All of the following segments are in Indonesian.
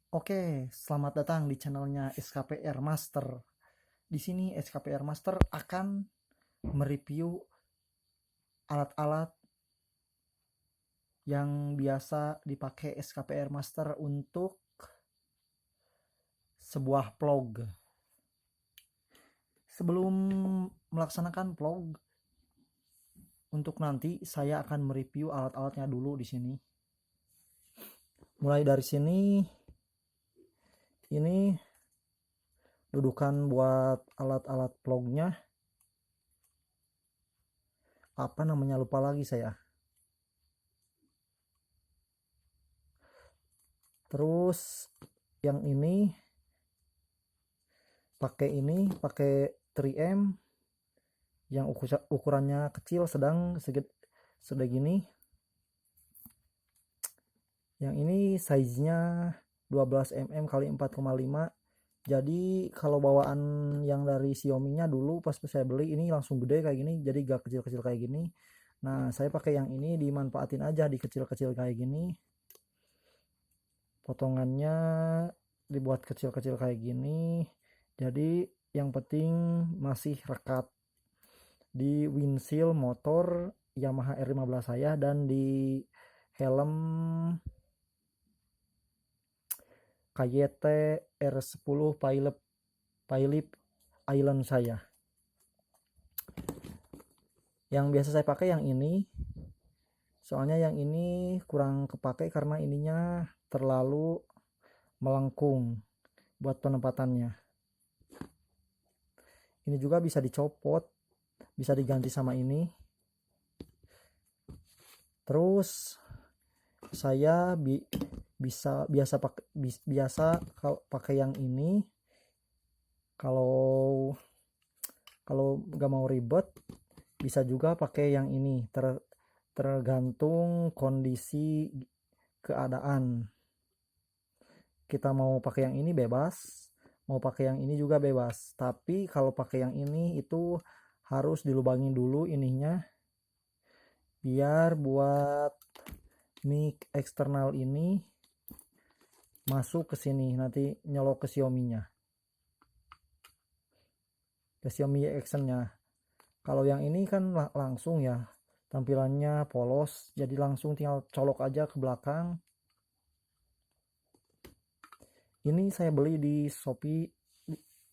Oke, selamat datang di channelnya SKPR Master. Di sini SKPR Master akan mereview alat-alat yang biasa dipakai SKPR Master untuk sebuah vlog. Sebelum melaksanakan vlog, untuk nanti saya akan mereview alat-alatnya dulu di sini. Mulai dari sini, ini dudukan buat alat-alat vlognya. Apa namanya, lupa lagi saya. Terus yang ini pakai 3M yang ukurannya kecil, sedang, segini. Yang ini size-nya 12 mm kali 4,5. Jadi kalau bawaan yang dari Xiaomi-nya dulu pas saya beli ini langsung gede kayak gini, jadi gak kecil-kecil kayak gini. Nah, saya pakai yang ini, dimanfaatin aja di kecil-kecil kayak gini. Potongannya dibuat kecil-kecil kayak gini. Jadi yang penting masih rekat di windshield motor Yamaha R15 saya, dan di helm KYT R10 Pilot Island saya. Yang biasa saya pakai yang ini, soalnya yang ini kurang kepake karena ininya terlalu melengkung buat penempatannya. Ini juga bisa dicopot, bisa diganti sama ini. Terus saya biasa pakai yang ini kalau nggak mau ribet. Bisa juga pakai yang ini, tergantung kondisi keadaan. Kita mau pakai yang ini bebas, mau pakai yang ini juga bebas. Tapi kalau pakai yang ini itu harus dilubangin dulu ininya, biar buat mic eksternal ini masuk ke sini, nanti nyolok ke Xiaomi-nya, ke Xiaomi Action-nya. Kalau yang ini kan langsung ya, tampilannya polos, jadi langsung tinggal colok aja ke belakang. Ini saya beli di Shopee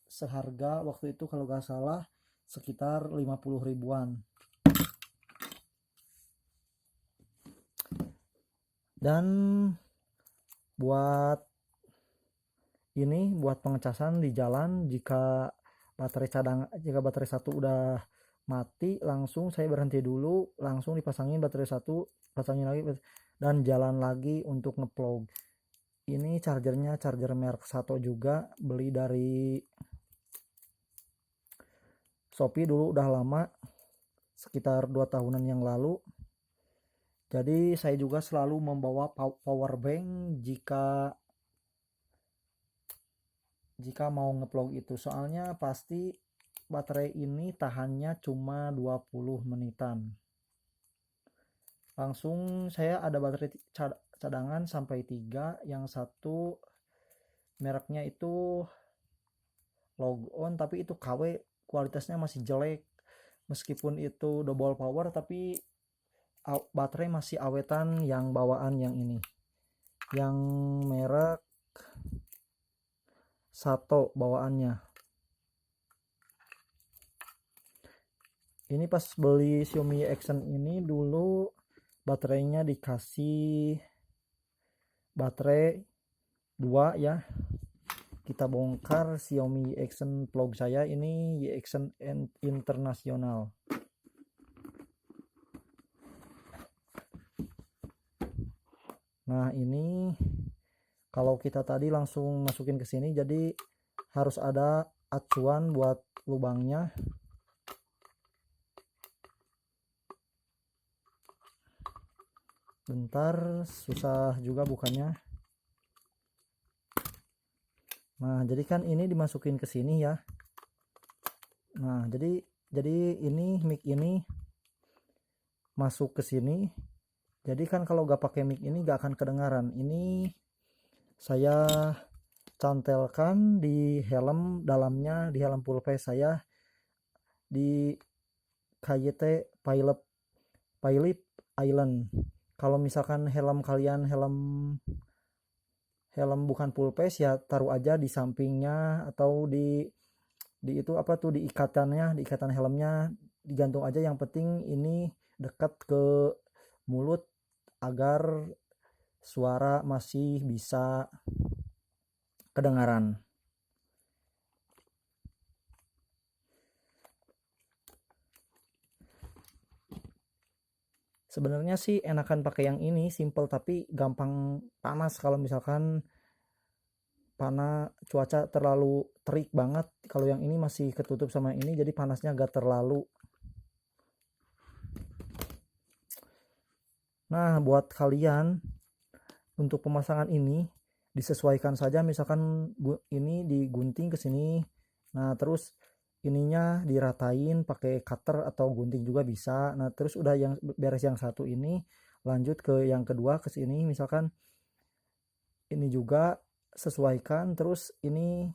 seharga waktu itu kalau nggak salah sekitar 50 ribuan. Dan buat pengecasan di jalan, jika baterai satu udah mati, langsung saya berhenti dulu, langsung dipasangin baterai satu, pasangin lagi, dan jalan lagi untuk ngeplog. Ini chargernya charger merek Sato juga, beli dari Shopee dulu, udah lama, sekitar 2 tahunan yang lalu. Jadi saya juga selalu membawa power bank jika mau ngeplog itu, soalnya pasti baterai ini tahannya cuma 20 menitan. Langsung saya ada baterai cadangan sampai 3, yang satu mereknya itu log on, tapi itu KW, kualitasnya masih jelek. Meskipun itu double power, tapi baterai masih awetan yang bawaan yang ini, yang merek Sato bawaannya. Ini pas beli Xiaomi Action ini dulu baterainya dikasih baterai 2 ya. Kita bongkar Xiaomi Action vlog saya ini, Action Internasional. Nah, ini kalau kita tadi langsung masukin ke sini, jadi harus ada acuan buat lubangnya. Bentar, susah juga bukannya. Nah, jadi kan ini dimasukin ke sini ya. Nah, jadi ini mic ini masuk ke sini. Jadi kan kalau gak pakai mic ini gak akan kedengaran. Ini saya cantelkan di helm dalamnya, di helm full face saya di KYT Pilot Pilot Island. Kalau misalkan helm kalian helm helm bukan full face ya taruh aja di sampingnya atau di itu apa tuh di ikatannya, di ikatan helmnya digantung aja, yang penting ini dekat ke mulut agar suara masih bisa kedengaran. Sebenarnya sih enakan pakai yang ini, simple, tapi gampang panas kalau misalkan cuaca terlalu terik banget. Kalau yang ini masih ketutup sama ini jadi panasnya gak terlalu. Nah, buat kalian untuk pemasangan ini disesuaikan saja, misalkan ini digunting ke sini. Nah, terus ininya diratain pakai cutter atau gunting juga bisa. Nah, terus udah yang beres yang satu ini, lanjut ke yang kedua ke sini, misalkan ini juga sesuaikan, terus ini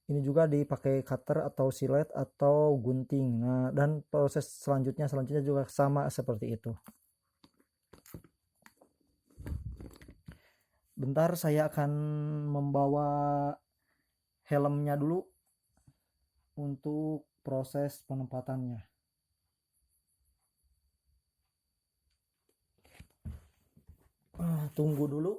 juga dipakai cutter atau silet atau gunting. Nah, dan proses selanjutnya juga sama seperti itu. Bentar, saya akan membawa helmnya dulu untuk proses penempatannya. Tunggu dulu.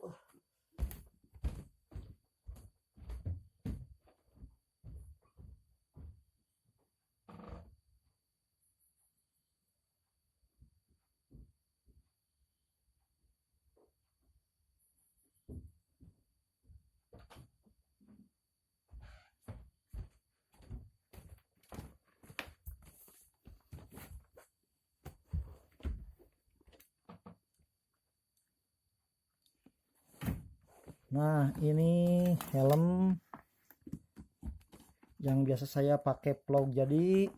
Nah, ini helm yang biasa saya pakai vlog. Jadi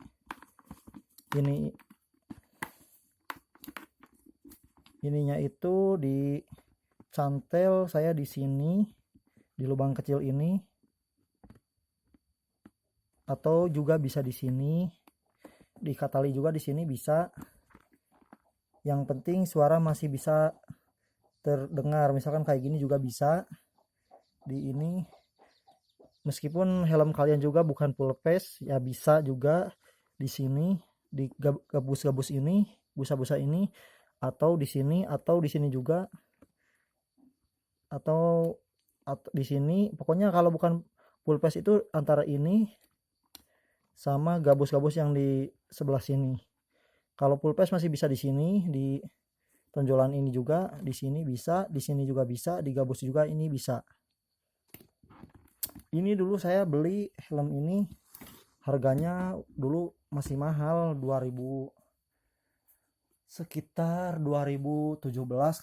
ininya itu dicantel saya di sini di lubang kecil ini, atau juga bisa di sini diikat tali juga di sini bisa. Yang penting suara masih bisa terdengar. Misalkan kayak gini juga bisa di ini, meskipun helm kalian juga bukan full face ya bisa juga di sini di gabus-gabus ini, busa-busa ini, atau di sini juga, atau di sini. Pokoknya kalau bukan full face itu antara ini sama gabus-gabus yang di sebelah sini. Kalau full face masih bisa di sini, di tonjolan ini juga, di sini bisa, di sini juga bisa, di gabus juga ini bisa. Ini dulu saya beli helm ini harganya dulu masih mahal, 2000, sekitar 2017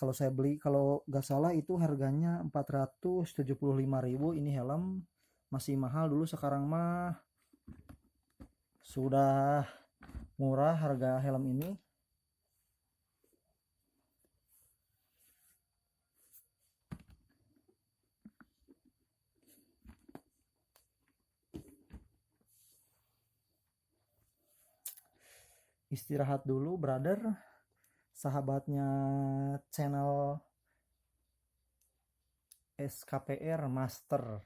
kalau saya beli. Kalau nggak salah itu harganya 475.000. Ini helm masih mahal dulu, sekarang mah sudah murah harga helm ini. Istirahat dulu, brother, sahabatnya channel SKPR Master,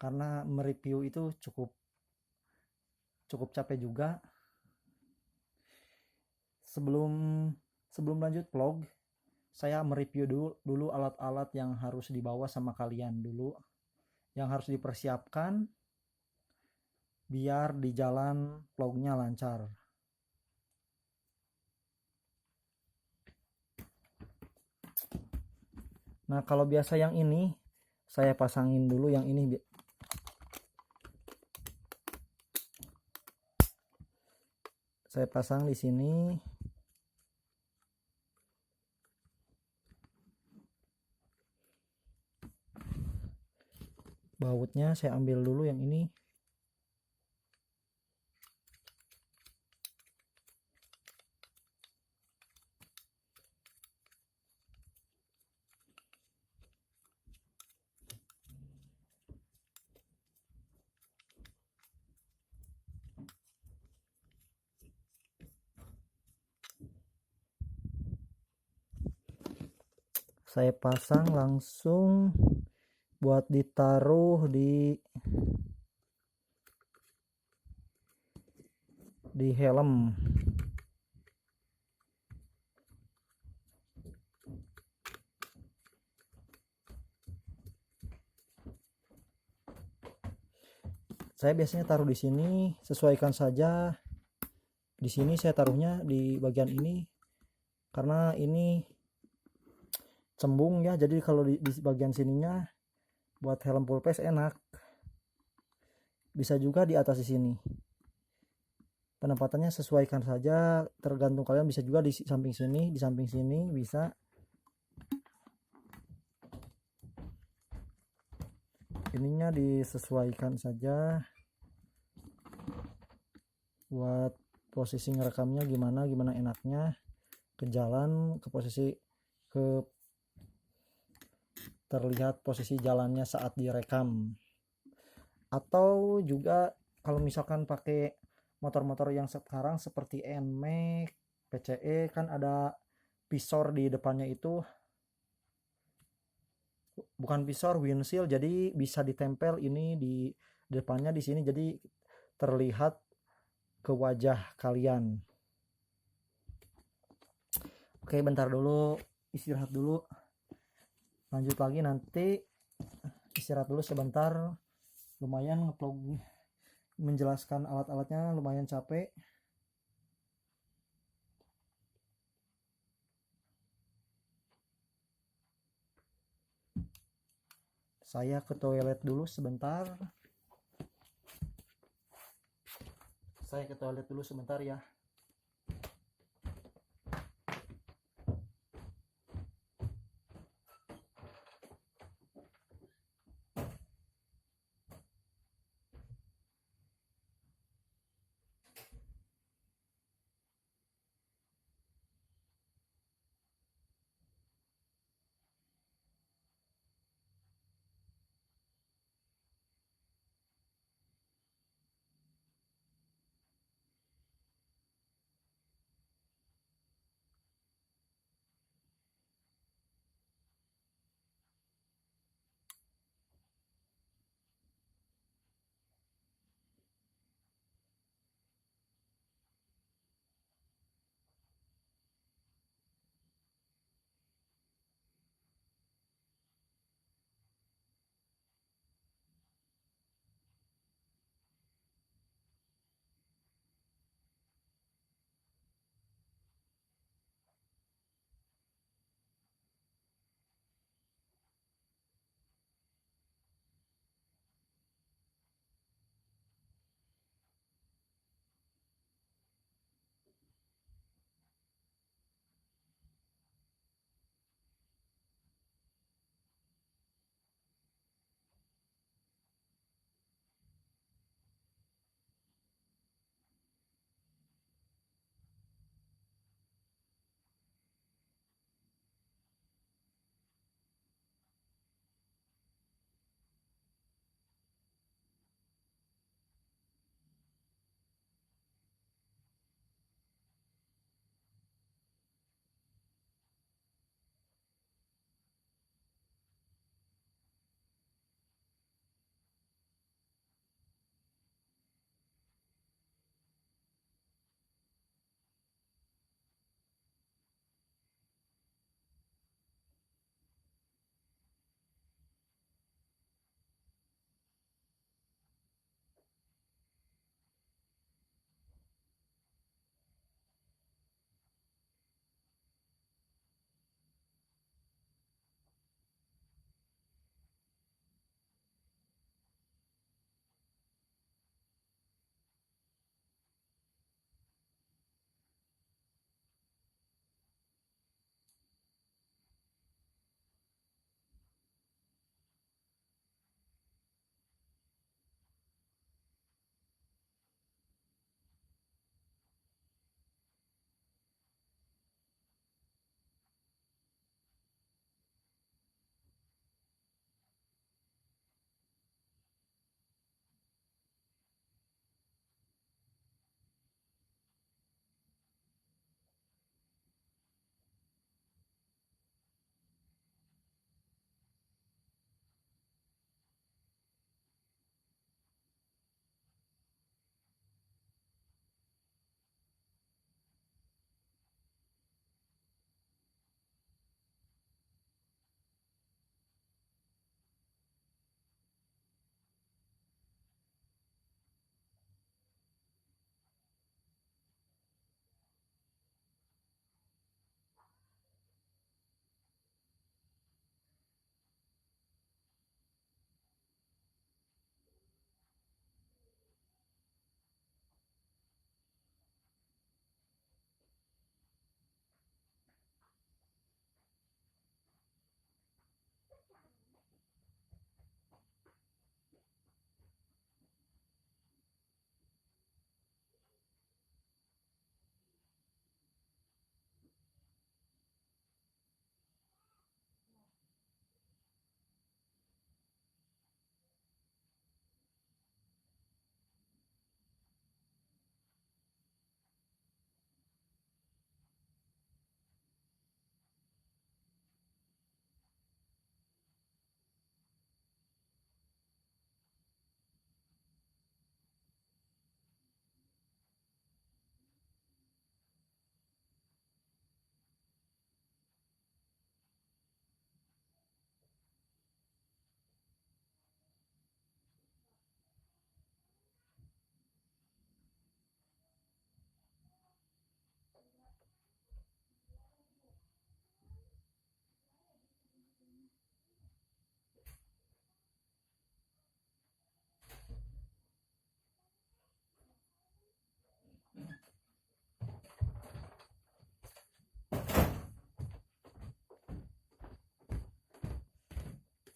karena mereview itu cukup capek juga. Sebelum lanjut vlog, saya mereview dulu alat-alat yang harus dibawa sama kalian dulu, yang harus dipersiapkan biar di jalan vlognya lancar. Nah, kalau biasa yang ini saya pasangin dulu, yang ini saya pasang di sini. Bautnya saya ambil dulu yang ini. saya pasang langsung buat ditaruh di helm. Saya biasanya taruh di sini, sesuaikan saja. Di sini saya taruhnya di bagian ini karena ini cembung ya, jadi kalau di bagian sininya buat helm full face enak. Bisa juga di atas di sini. Penempatannya sesuaikan saja, tergantung kalian. Bisa juga di samping sini bisa. Ininya disesuaikan saja buat posisi ngerekamnya gimana enaknya, ke jalan, ke posisi, ke terlihat posisi jalannya saat direkam. Atau juga kalau misalkan pakai motor-motor yang sekarang seperti NMAX, PCE, kan ada visor di depannya itu, bukan visor, windshield, jadi bisa ditempel ini di depannya di sini, jadi terlihat ke wajah kalian. Oke, bentar dulu, istirahat dulu, lanjut lagi nanti. Istirahat dulu sebentar, lumayan ngeplog menjelaskan alat-alatnya, lumayan capek. Saya ke toilet dulu sebentar. Ya.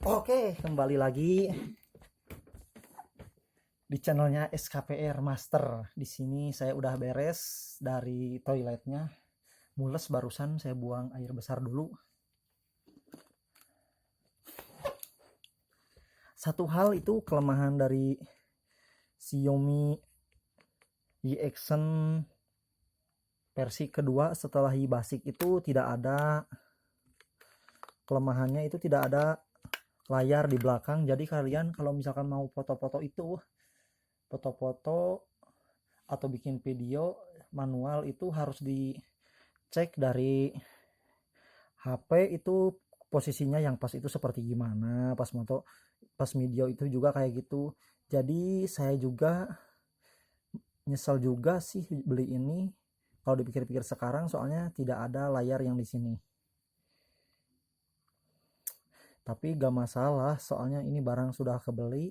Oke, kembali lagi di channelnya SKPR Master. Di sini saya udah beres dari toiletnya. Mules barusan, saya buang air besar dulu. Satu hal itu kelemahan dari Xiaomi Mi Action versi kedua setelah Mi Basic itu tidak ada kelemahannya, itu tidak ada layar di belakang. Jadi kalian kalau misalkan mau foto-foto atau bikin video manual itu harus dicek dari HP itu posisinya yang pas itu seperti gimana, pas video itu juga kayak gitu. Jadi saya juga nyesel juga sih beli ini kalau dipikir-pikir sekarang, soalnya tidak ada layar yang di sini. Tapi gak masalah, soalnya ini barang sudah kebeli.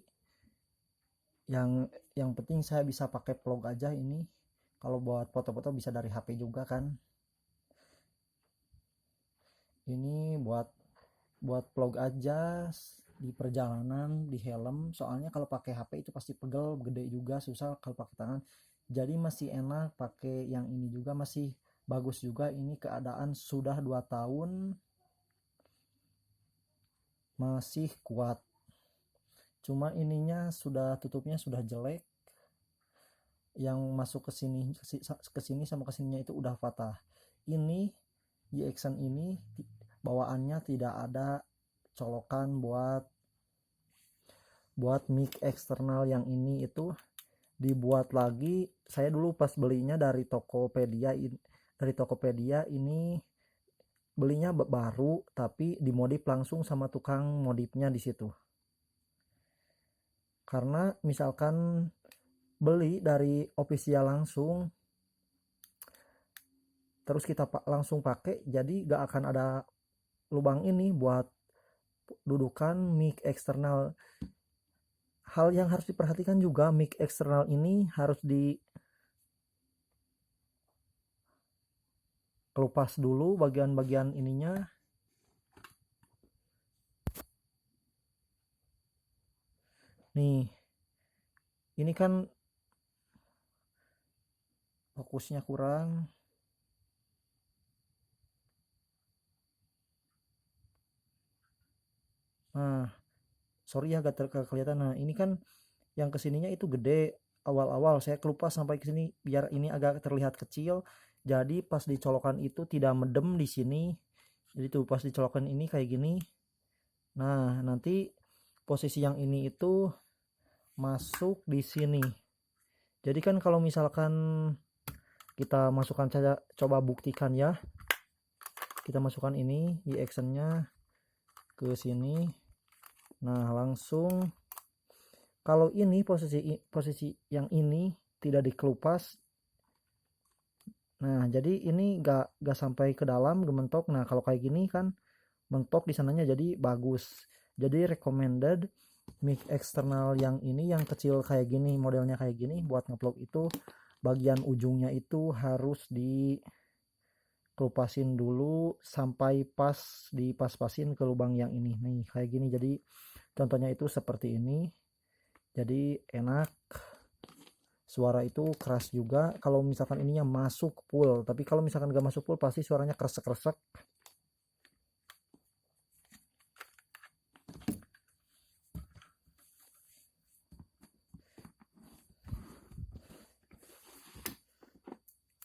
Yang penting saya bisa pakai vlog aja ini. Kalau buat foto-foto bisa dari HP juga kan. Ini buat vlog aja di perjalanan, di helm. Soalnya kalau pakai HP itu pasti pegel, gede juga, susah kalau pakai tangan. Jadi masih enak pakai yang ini juga, masih bagus juga. Ini keadaan sudah 2 tahun masih kuat. Cuma ininya sudah, tutupnya sudah jelek. Yang masuk ke sini sama ke sininya itu udah patah. Ini di Action ini bawaannya tidak ada colokan buat mic eksternal. Yang ini itu dibuat lagi. Saya dulu pas belinya dari Tokopedia ini belinya baru, tapi dimodif langsung sama tukang modifnya di situ. Karena misalkan beli dari official langsung terus kita langsung pakai, jadi gak akan ada lubang ini buat dudukan mic eksternal. Hal yang harus diperhatikan juga, mic eksternal ini harus dikelupas dulu bagian-bagian ininya. Nih, ini kan fokusnya kurang. Nah, sorry ya gak kelihatan. Nah, ini kan yang kesininya itu gede. Awal-awal saya kelupas sampai ke sini biar ini agak terlihat kecil. Jadi pas dicolokan itu tidak medem di sini. Jadi tuh pas dicolokan ini kayak gini. Nah, nanti posisi yang ini itu masuk di sini. Jadi kan kalau misalkan kita masukkan saja, coba buktikan ya. Kita masukkan ini di actionnya ke sini. Nah, langsung kalau ini posisi yang ini tidak dikelupas. Nah, jadi ini gak sampai ke dalam gementok. Nah, kalau kayak gini kan mentok di sananya, jadi bagus. Jadi recommended mic eksternal yang ini, yang kecil kayak gini, modelnya kayak gini, buat ngevlog itu bagian ujungnya itu harus dikelupasin dulu sampai pas, dipas-pasin ke lubang yang ini nih kayak gini. Jadi contohnya itu seperti ini. Jadi enak, suara itu keras juga kalau misalkan ininya masuk full. Tapi kalau misalkan gak masuk full pasti suaranya kresek-kresek.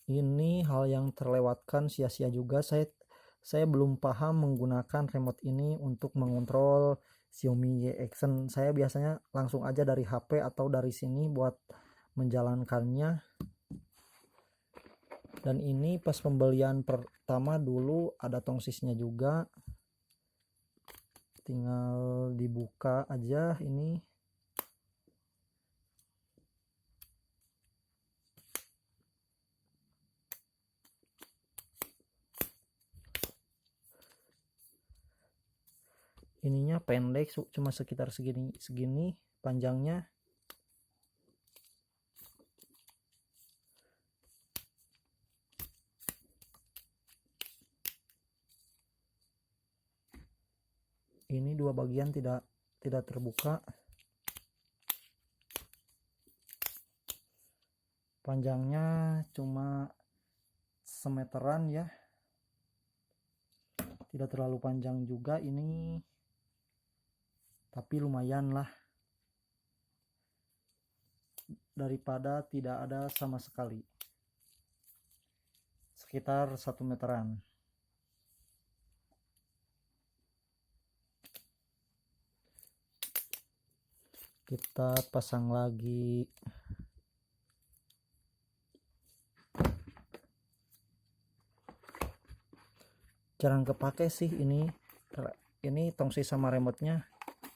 Ini hal yang terlewatkan, sia-sia juga. Saya belum paham menggunakan remote ini untuk mengontrol Xiaomi Mi Action. Saya biasanya langsung aja dari HP atau dari sini buat menjalankannya. Dan ini pas pembelian pertama dulu ada tongsisnya juga, tinggal dibuka aja ini. Ininya pendek, cuma sekitar segini panjangnya. Ini dua bagian tidak terbuka. Panjangnya cuma semeteran ya, tidak terlalu panjang juga ini, tapi lumayan lah daripada tidak ada sama sekali, sekitar 1 meteran. Kita pasang lagi. Jarang kepake sih ini tongsi sama remote-nya.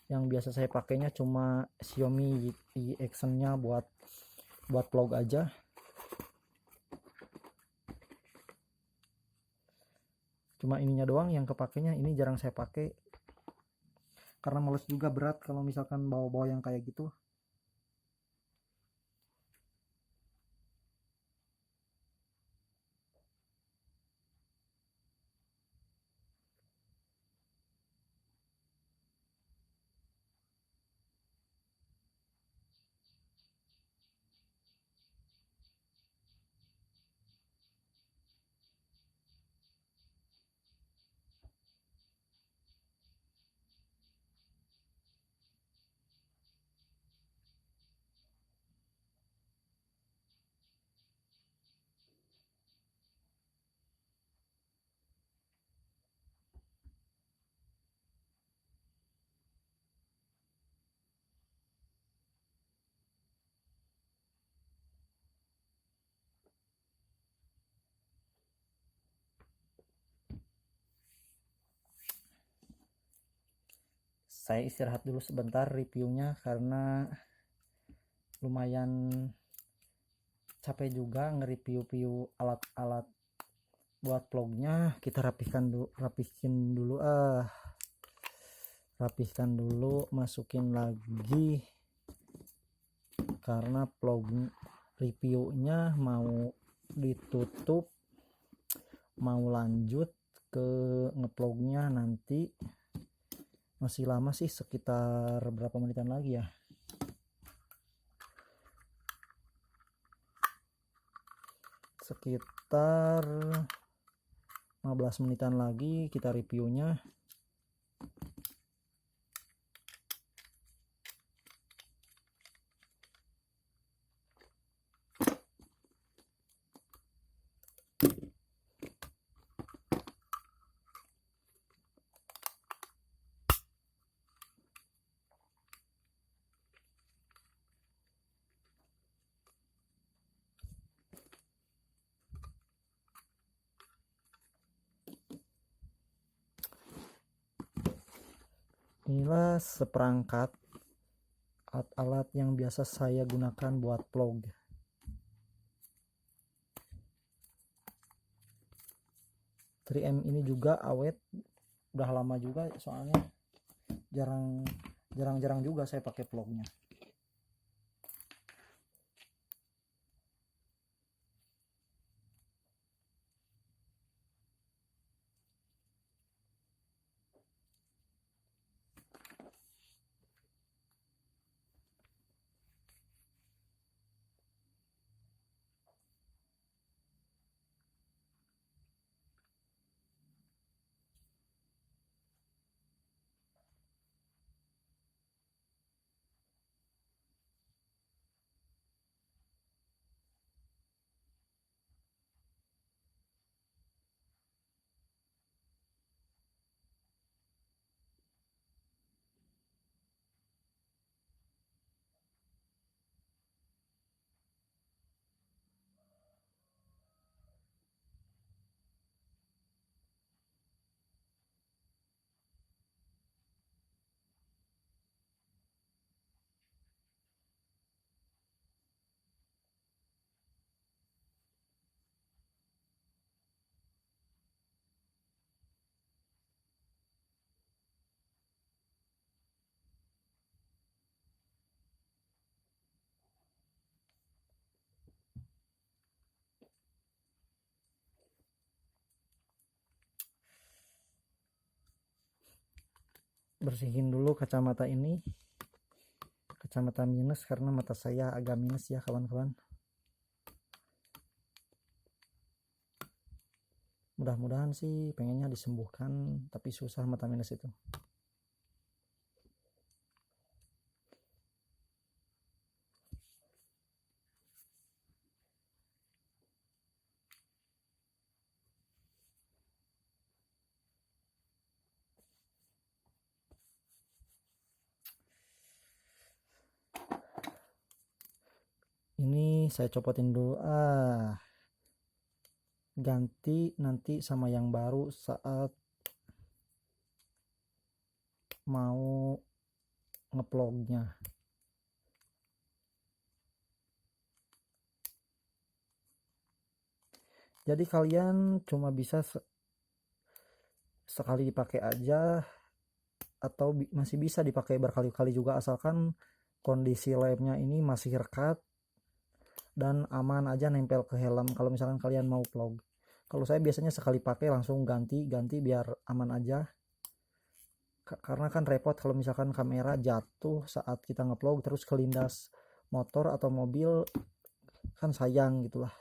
Yang biasa saya pakainya cuma Xiaomi i Action-nya buat vlog aja. Cuma ininya doang yang kepakainya, ini jarang saya pakai karena males juga, berat kalau misalkan bawa-bawa yang kayak gitu. Saya istirahat dulu sebentar reviewnya karena lumayan capek juga nge-review alat-alat buat vlognya. Kita rapihin dulu, masukin lagi karena vlog reviewnya mau ditutup, mau lanjut ke ngevlognya nanti. Masih lama sih, sekitar berapa menitan lagi ya, sekitar 15 menitan lagi kita reviewnya. Inilah seperangkat alat-alat yang biasa saya gunakan buat vlog. Triem ini juga awet, udah lama juga soalnya jarang juga saya pakai vlognya. bersihin dulu kacamata ini, kacamata minus, karena mata saya agak minus ya kawan-kawan. Mudah-mudahan sih pengennya disembuhkan, tapi susah mata minus itu. Ini saya copotin dulu. Ganti nanti sama yang baru saat mau ngeplognya. Jadi kalian cuma bisa sekali dipakai aja, atau masih bisa dipakai berkali-kali juga, asalkan kondisi lemnya ini masih rekat dan aman aja nempel ke helm kalau misalkan kalian mau vlog. Kalau saya biasanya sekali pakai langsung ganti biar aman aja, karena kan repot kalau misalkan kamera jatuh saat kita ngevlog terus kelindas motor atau mobil, kan sayang gitulah.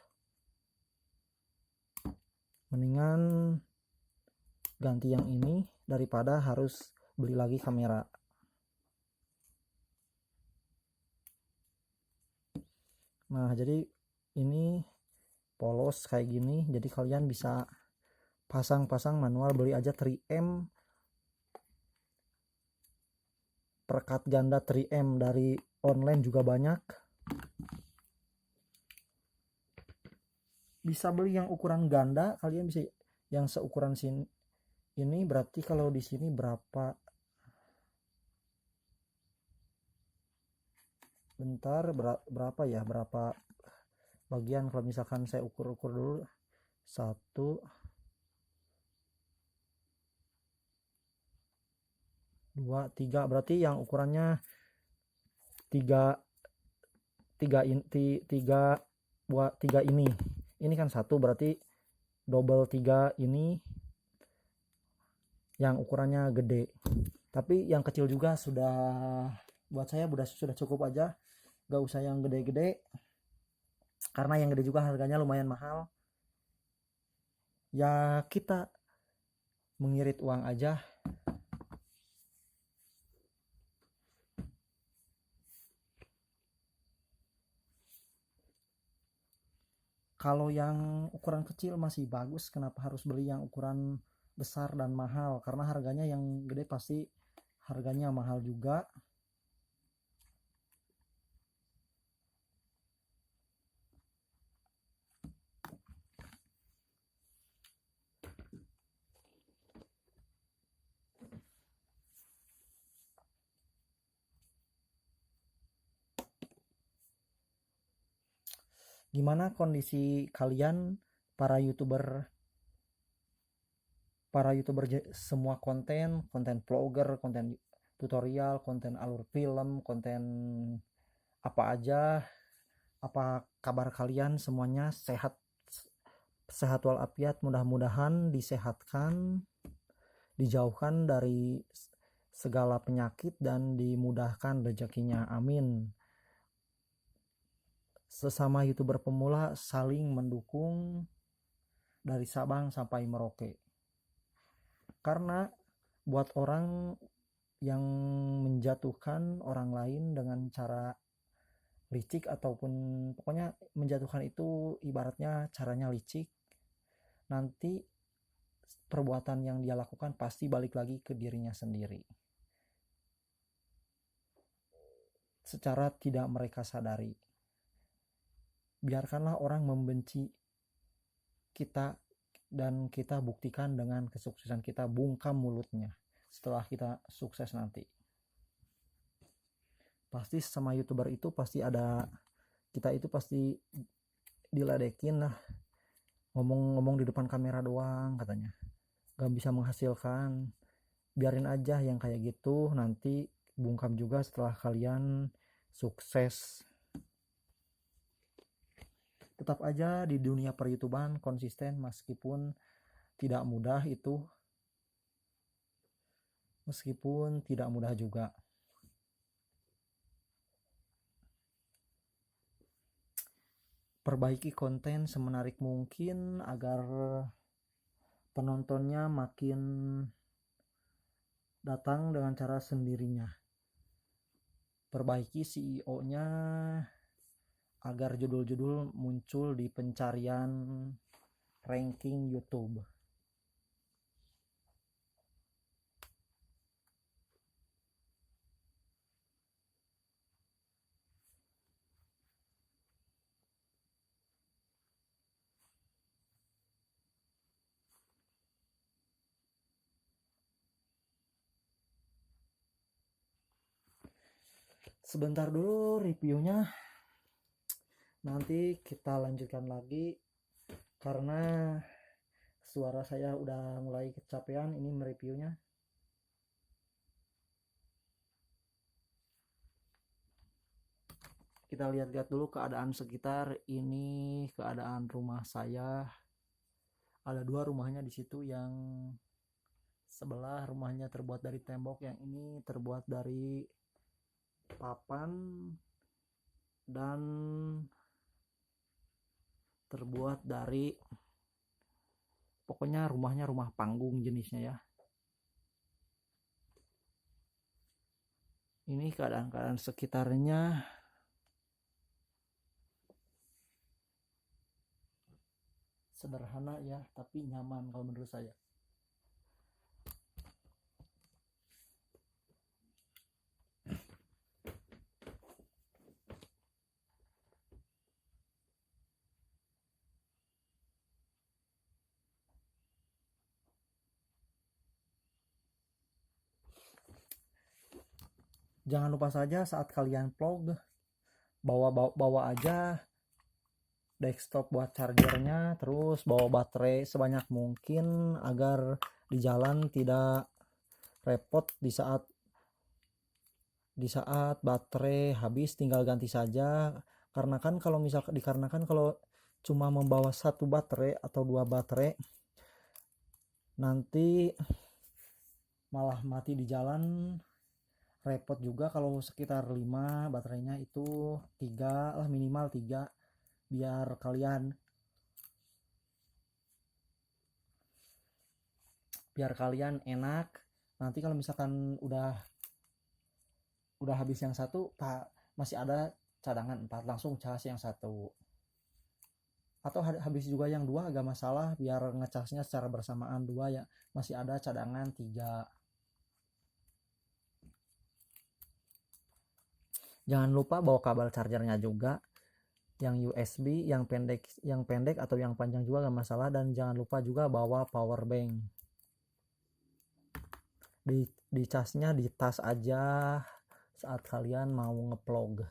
Mendingan ganti yang ini daripada harus beli lagi kamera. Nah, jadi ini polos kayak gini, jadi kalian bisa pasang-pasang manual. Beli aja 3M, perekat ganda 3M dari online juga banyak. Bisa beli yang ukuran ganda, kalian bisa yang seukuran sini. Ini berarti kalau di sini berapa? Bentar, berapa ya? Berapa bagian kalau misalkan saya ukur-ukur dulu. 1, 2, 3. Berarti yang ukurannya 3 ini. Ini kan 1, berarti double 3 ini yang ukurannya gede. Tapi yang kecil juga sudah, buat saya sudah cukup aja, gak usah yang gede-gede, karena yang gede juga harganya lumayan mahal. Ya kita mengirit uang aja. Kalau yang ukuran kecil masih bagus, kenapa harus beli yang ukuran besar dan mahal? Karena harganya yang gede pasti harganya mahal juga. Gimana kondisi kalian para youtuber semua konten vlogger, konten tutorial, konten alur film, konten apa aja? Apa kabar kalian semuanya? Sehat walafiat, mudah-mudahan disehatkan, dijauhkan dari segala penyakit dan dimudahkan rezekinya, amin. Sesama youtuber pemula saling mendukung dari Sabang sampai Merauke, karena buat orang yang menjatuhkan orang lain dengan cara licik, ataupun pokoknya menjatuhkan itu ibaratnya caranya licik, nanti perbuatan yang dia lakukan pasti balik lagi ke dirinya sendiri secara tidak mereka sadari. Biarkanlah orang membenci kita dan kita buktikan dengan kesuksesan kita, bungkam mulutnya setelah kita sukses nanti. Pasti sama youtuber itu pasti ada, kita itu pasti diledekin lah, ngomong-ngomong di depan kamera doang katanya gak bisa menghasilkan. Biarin aja yang kayak gitu, nanti bungkam juga setelah kalian sukses. Tetap aja di dunia per-YouTuban konsisten meskipun tidak mudah itu. meskipun tidak mudah juga. Perbaiki konten semenarik mungkin agar penontonnya makin datang dengan cara sendirinya. Perbaiki CEO-nya agar judul-judul muncul di pencarian ranking YouTube. Sebentar dulu reviewnya, nanti kita lanjutkan lagi karena suara saya udah mulai kecapean ini mereviewnya. Kita lihat-lihat dulu keadaan sekitar. Ini keadaan rumah saya. Ada dua rumahnya di situ, yang sebelah rumahnya terbuat dari tembok, yang ini terbuat dari papan dan terbuat dari, pokoknya rumahnya rumah panggung jenisnya ya. Ini keadaan-keadaan sekitarnya. Sederhana ya, tapi nyaman kalau menurut saya. Jangan lupa saja saat kalian vlog, bawa aja desktop buat chargernya, terus bawa baterai sebanyak mungkin agar di jalan tidak repot di saat baterai habis tinggal ganti saja. Karena kan kalau cuma membawa satu baterai atau dua baterai, nanti malah mati di jalan, repot juga. Kalau sekitar 5 baterainya, itu 3 lah, minimal 3, biar kalian enak. Nanti kalau misalkan udah habis yang satu, masih ada cadangan 4, langsung cas yang satu, atau habis juga yang 2 agak masalah, biar ngecasnya secara bersamaan 2 ya, masih ada cadangan 3. Jangan lupa bawa kabel chargernya juga, yang USB, yang pendek atau yang panjang juga gak masalah. Dan jangan lupa juga bawa power bank. Di casnya di tas aja saat kalian mau ngeplog,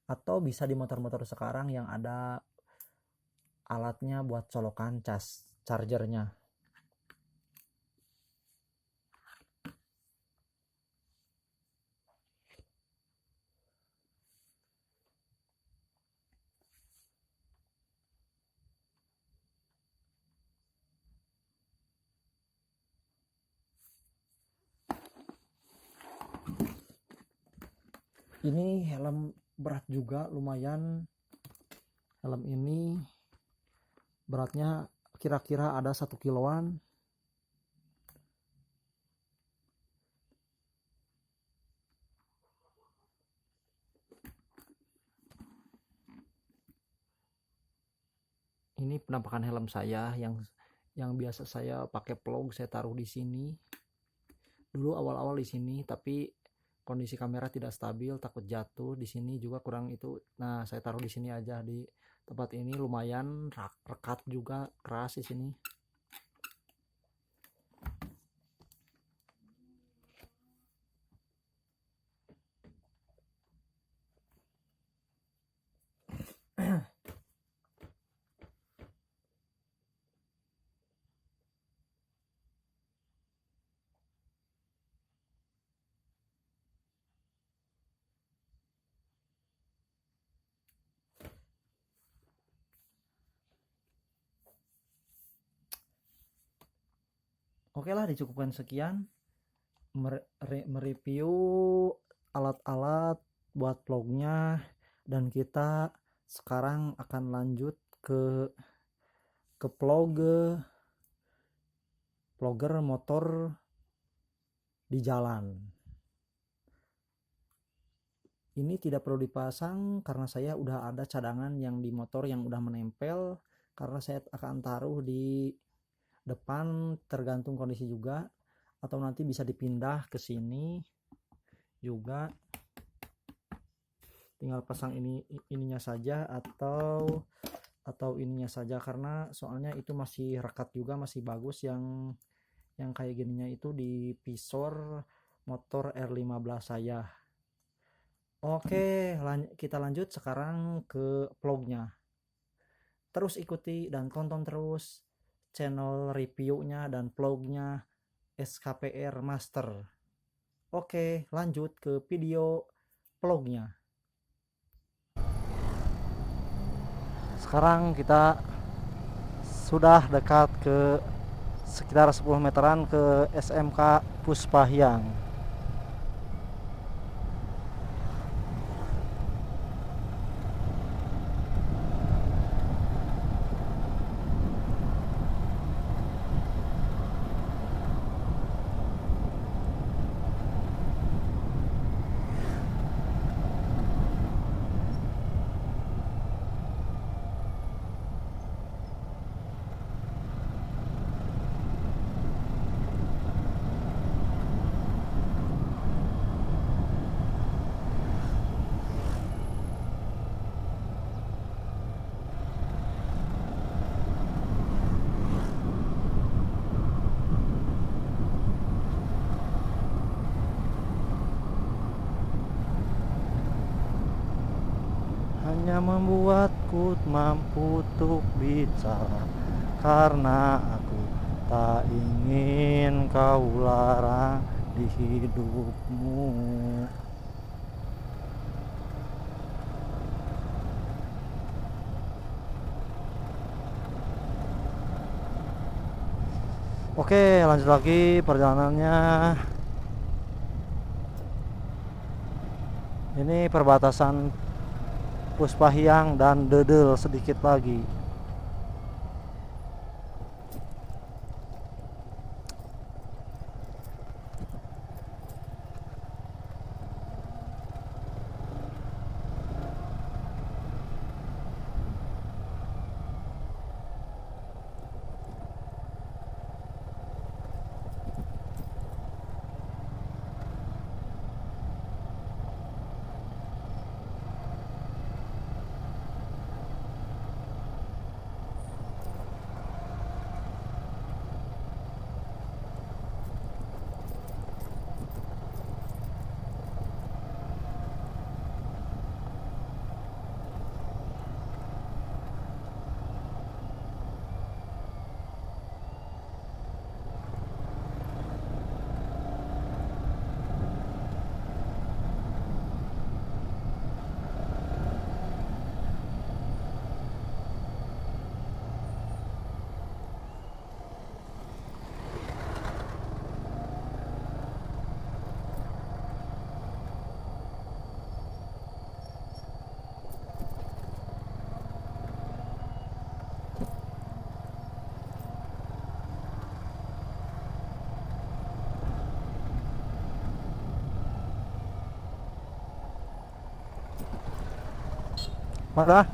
atau bisa di motor-motor sekarang yang ada alatnya buat colokan cas chargernya. Ini helm berat juga lumayan. Helm ini beratnya kira-kira ada 1 kiloan. Ini penampakan helm saya yang biasa saya pakai vlog. Saya taruh di sini dulu awal-awal di sini, tapi kondisi kamera tidak stabil, takut jatuh. Di sini juga kurang itu. Nah, saya taruh di sini aja. Di tempat ini lumayan rekat juga, keras di sini. Oke lah, dicukupkan sekian. mereview alat-alat buat vlognya, dan kita sekarang akan lanjut ke vlogger motor di jalan. Ini tidak perlu dipasang karena saya udah ada cadangan yang di motor yang udah menempel, karena saya akan taruh di depan, tergantung kondisi juga, atau nanti bisa dipindah ke sini juga, tinggal pasang ininya saja atau ininya saja, karena soalnya itu masih rekat juga, masih bagus yang kayak gininya itu di visor motor R15 saya. Oke, kita lanjut sekarang ke vlognya. Terus ikuti dan tonton terus channel reviewnya dan vlognya SKPR Master. Oke, lanjut ke video vlognya. Sekarang kita sudah dekat ke sekitar 10 meteran ke SMK Puspahyang. Hanya membuatku mampu untuk bicara, karena aku tak ingin kau larang di hidupmu. Oke, lanjut lagi perjalanannya. Ini perbatasan Puspahyang dan Dedel sedikit lagi. Mana?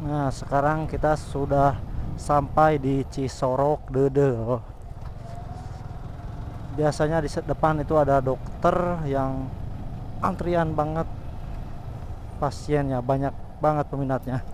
Nah, sekarang kita sudah sampai di Cisorok Dedel. Biasanya di depan itu ada dokter yang antrian banget pasiennya, banyak banget peminatnya.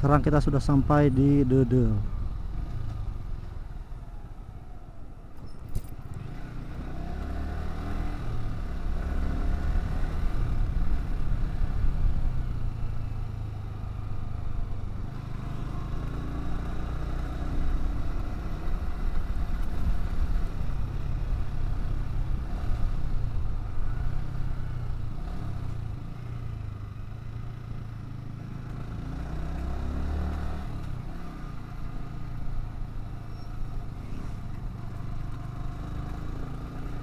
Sekarang kita sudah sampai di Dedel.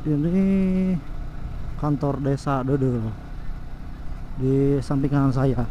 Ini kantor desa Dedel di samping kanan saya.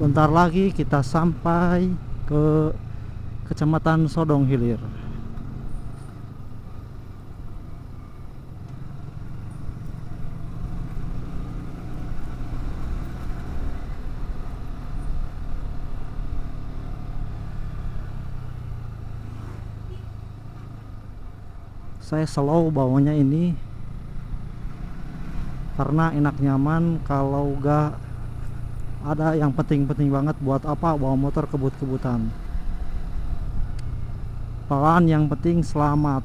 Bentar lagi kita sampai ke Kecamatan Sodong Hilir. Saya slow bawanya ini karena enak nyaman. Kalau gak ada yang penting-penting banget, buat apa bawa motor kebut-kebutan. Pelan, yang penting selamat.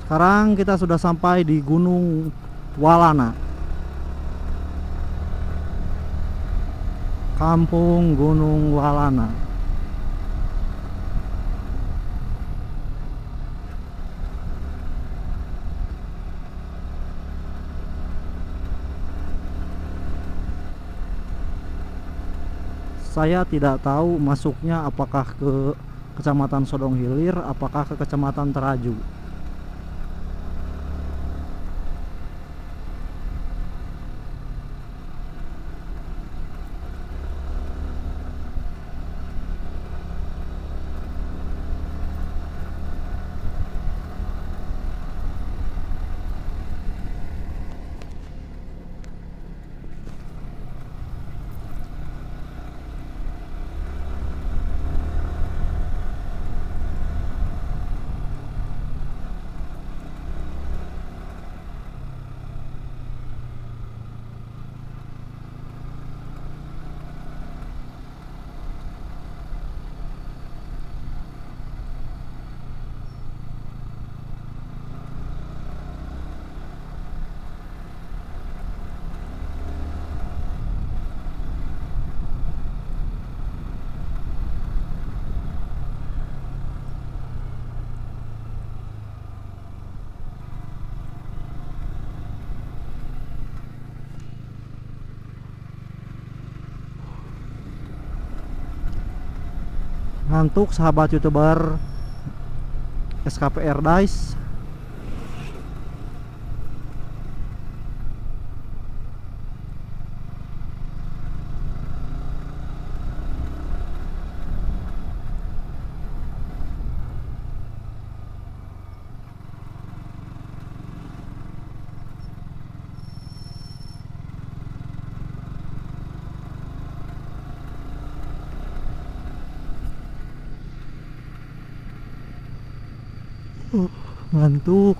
Sekarang kita sudah sampai di Gunung Walana, Kampung Gunung Walana. Saya tidak tahu masuknya apakah ke Kecamatan Sodong Hilir, apakah ke Kecamatan Teraju. Ngantuk sahabat YouTuber SKPR Dice. Ngantuk.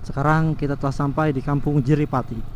Sekarang kita telah sampai di Kampung Jiripati.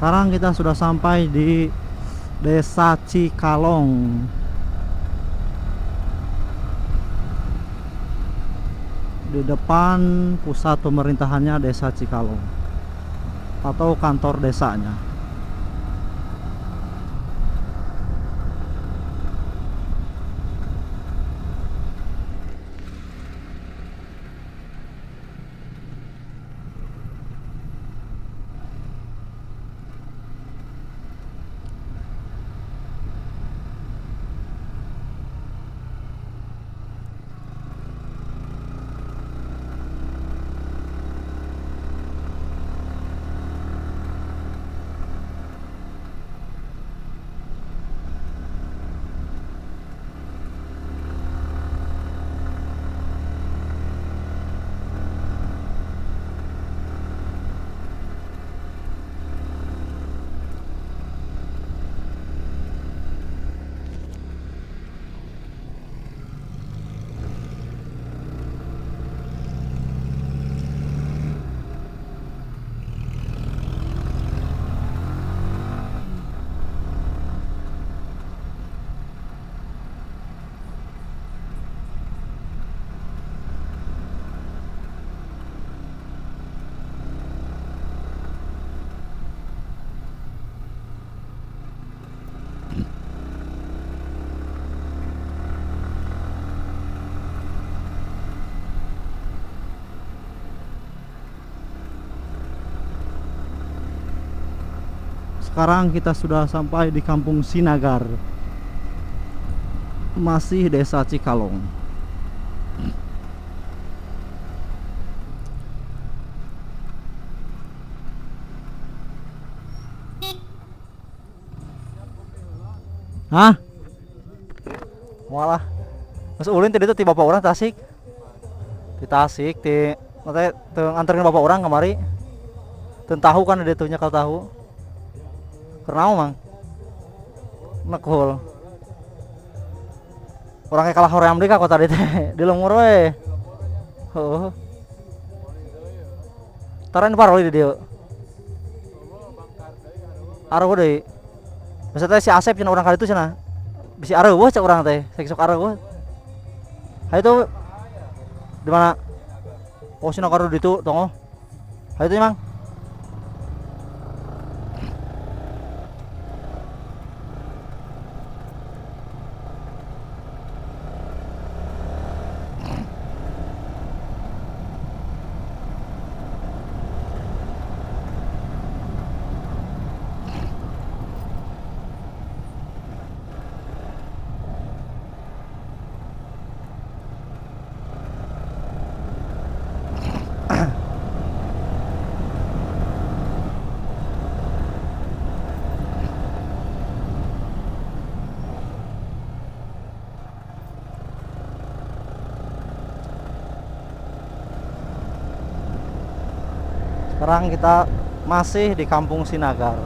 Sekarang kita sudah sampai di Desa Cikalong. Di depan pusat pemerintahannya Desa Cikalong atau kantor desanya. Sekarang kita sudah sampai di Kampung Sinagar, masih Desa Cikalong. Hah? Walah. Terus ulin tadi itu ti bapak orang Tasik. Di Tasik ti nanti nganterin bapak orang kemari. Teu tahu kan ada tuh nyakal tahu. Karena mang. Nekul. Orangnya kalah hoream deui ka kota dieu teh. Di lembur we. Heuh. Taran paroli di dieu. Areuh deui. Masa teh si Asep cenah urang kali itu cenah. Bisi areueuh cek urang teh. Saiki sok areueuh. Hayu tuh di mana? Oh sina karo ditu tongo. Hayu tuh Mang. Sekarang kita masih di Kampung Sinagar.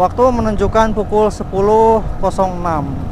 Waktu menunjukkan pukul 10.06.